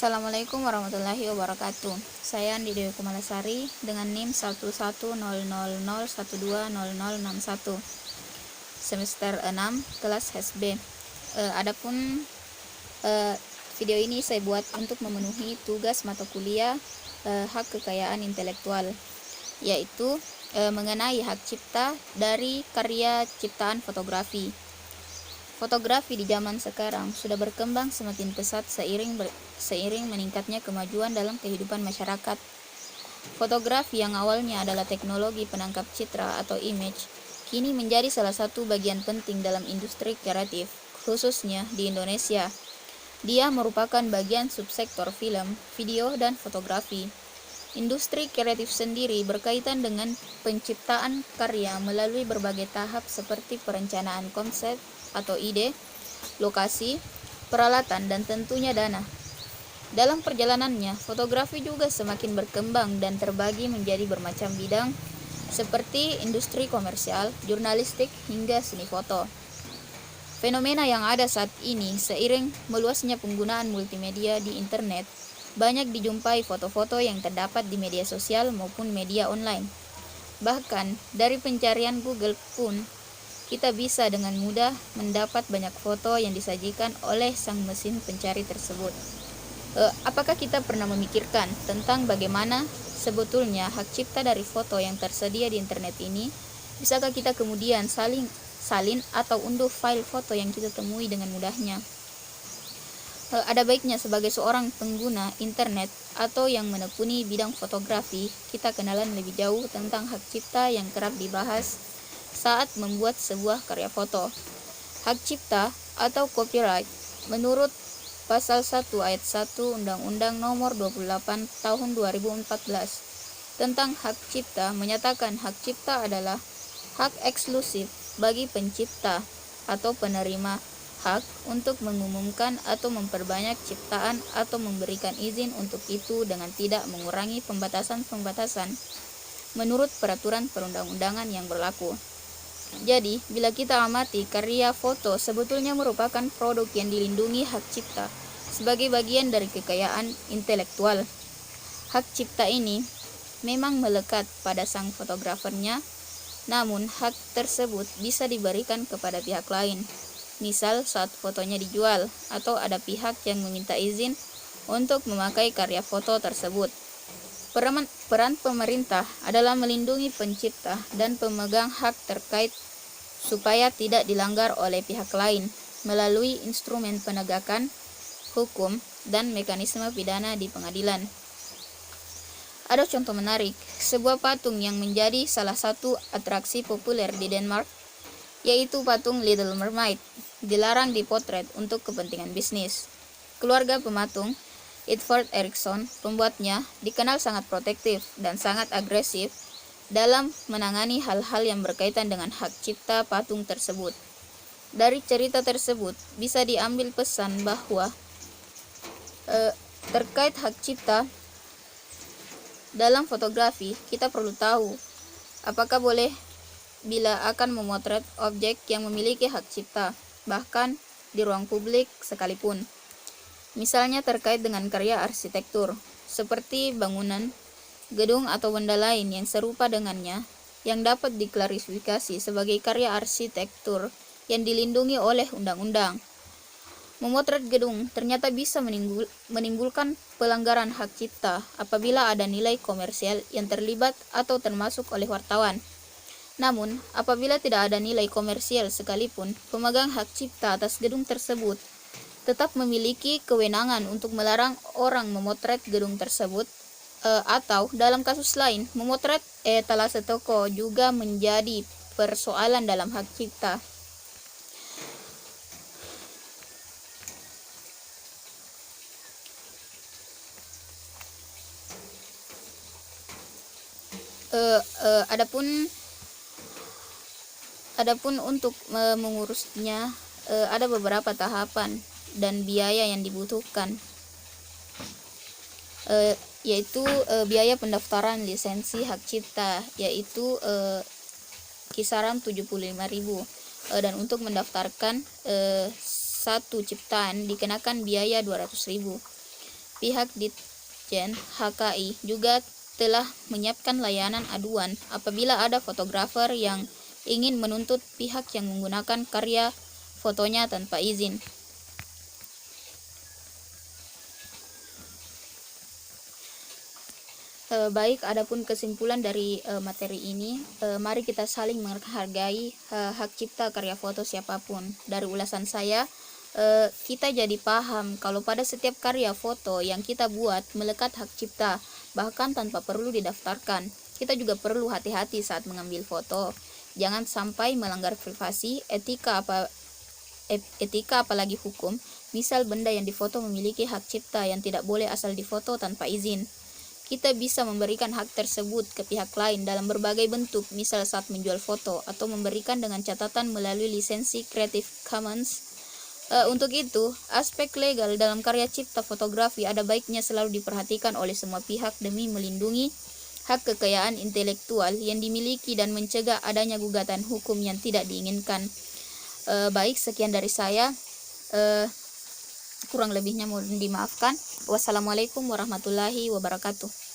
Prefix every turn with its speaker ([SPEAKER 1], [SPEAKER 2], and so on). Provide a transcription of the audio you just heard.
[SPEAKER 1] Assalamualaikum warahmatullahi wabarakatuh. Saya Andi Dewi Kumalasari dengan NIM 110000120061 semester 6 kelas HSB. Adapun video ini saya buat untuk memenuhi tugas mata kuliah hak kekayaan intelektual, yaitu mengenai hak cipta dari karya ciptaan fotografi. Fotografi di zaman sekarang sudah berkembang semakin pesat seiring meningkatnya kemajuan dalam kehidupan masyarakat. Fotografi yang awalnya adalah teknologi penangkap citra atau image, kini menjadi salah satu bagian penting dalam industri kreatif, khususnya di Indonesia. Dia merupakan bagian subsektor film, video, dan fotografi. Industri kreatif sendiri berkaitan dengan penciptaan karya melalui berbagai tahap seperti perencanaan konsep atau ide, lokasi, peralatan, dan tentunya dana. Dalam perjalanannya, fotografi juga semakin berkembang dan terbagi menjadi bermacam bidang seperti industri komersial, jurnalistik, hingga seni foto. Fenomena yang ada saat ini seiring meluasnya penggunaan multimedia di internet, banyak dijumpai foto-foto yang terdapat di media sosial maupun media online. Bahkan dari pencarian Google pun kita bisa dengan mudah mendapat banyak foto yang disajikan oleh sang mesin pencari tersebut. Apakah kita pernah memikirkan tentang bagaimana sebetulnya hak cipta dari foto yang tersedia di internet ini? Bisakah kita kemudian salin atau unduh file foto yang kita temui dengan mudahnya? Ada baiknya sebagai seorang pengguna internet atau yang menekuni bidang fotografi, kita kenalan lebih jauh tentang hak cipta yang kerap dibahas saat membuat sebuah karya foto. Hak cipta atau copyright menurut Pasal 1 Ayat 1 Undang-Undang Nomor 28 Tahun 2014 tentang hak cipta menyatakan hak cipta adalah hak eksklusif bagi pencipta atau penerima hak untuk mengumumkan atau memperbanyak ciptaan atau memberikan izin untuk itu dengan tidak mengurangi pembatasan-pembatasan menurut peraturan perundang-undangan yang berlaku. Jadi, bila kita amati karya foto sebetulnya merupakan produk yang dilindungi hak cipta sebagai bagian dari kekayaan intelektual. Hak cipta ini memang melekat pada sang fotografernya, namun hak tersebut bisa diberikan kepada pihak lain. Misal saat fotonya dijual atau ada pihak yang meminta izin untuk memakai karya foto tersebut. Peran pemerintah adalah melindungi pencipta dan pemegang hak terkait supaya tidak dilanggar oleh pihak lain melalui instrumen penegakan hukum dan mekanisme pidana di pengadilan. Ada contoh menarik, sebuah patung yang menjadi salah satu atraksi populer di Denmark, yaitu patung Little Mermaid, dilarang dipotret untuk kepentingan bisnis. Keluarga pematung, Edvard Eriksson, pembuatnya, dikenal sangat protektif dan sangat agresif dalam menangani hal-hal yang berkaitan dengan hak cipta patung tersebut. Dari cerita tersebut bisa diambil pesan bahwa terkait hak cipta dalam fotografi, kita perlu tahu apakah boleh bila akan memotret objek yang memiliki hak cipta, bahkan di ruang publik sekalipun. Misalnya terkait dengan karya arsitektur, seperti bangunan, gedung atau benda lain yang serupa dengannya, yang dapat diklarifikasi sebagai karya arsitektur yang dilindungi oleh undang-undang. Memotret gedung ternyata bisa menimbulkan pelanggaran hak cipta apabila ada nilai komersial yang terlibat atau termasuk oleh wartawan. Namun, apabila tidak ada nilai komersial sekalipun, pemegang hak cipta atas gedung tersebut tetap memiliki kewenangan untuk melarang orang memotret gedung tersebut, atau dalam kasus lain, memotret etalase toko juga menjadi persoalan dalam hak cipta. Adapun untuk mengurusnya ada beberapa tahapan dan biaya yang dibutuhkan, yaitu biaya pendaftaran lisensi hak cipta, yaitu kisaran 75.000, dan untuk mendaftarkan satu ciptaan dikenakan biaya 200.000. pihak Ditjen HKI juga telah menyiapkan layanan aduan apabila ada fotografer yang ingin menuntut pihak yang menggunakan karya fotonya tanpa izin. Baik, adapun kesimpulan dari materi ini, mari kita saling menghargai hak cipta karya foto siapapun. Dari ulasan saya, kita jadi paham kalau pada setiap karya foto yang kita buat melekat hak cipta, bahkan tanpa perlu didaftarkan. Kita juga perlu hati-hati saat mengambil foto. Jangan sampai melanggar privasi, etika apalagi hukum. Misal benda yang difoto memiliki hak cipta yang tidak boleh asal difoto tanpa izin. Kita bisa memberikan hak tersebut ke pihak lain dalam berbagai bentuk, misal saat menjual foto atau memberikan dengan catatan melalui lisensi Creative Commons. Untuk itu, aspek legal dalam karya cipta fotografi ada baiknya selalu diperhatikan oleh semua pihak demi melindungi hak kekayaan intelektual yang dimiliki dan mencegah adanya gugatan hukum yang tidak diinginkan. Baik, sekian dari saya. Kurang lebihnya mohon dimaafkan. Wassalamualaikum warahmatullahi wabarakatuh.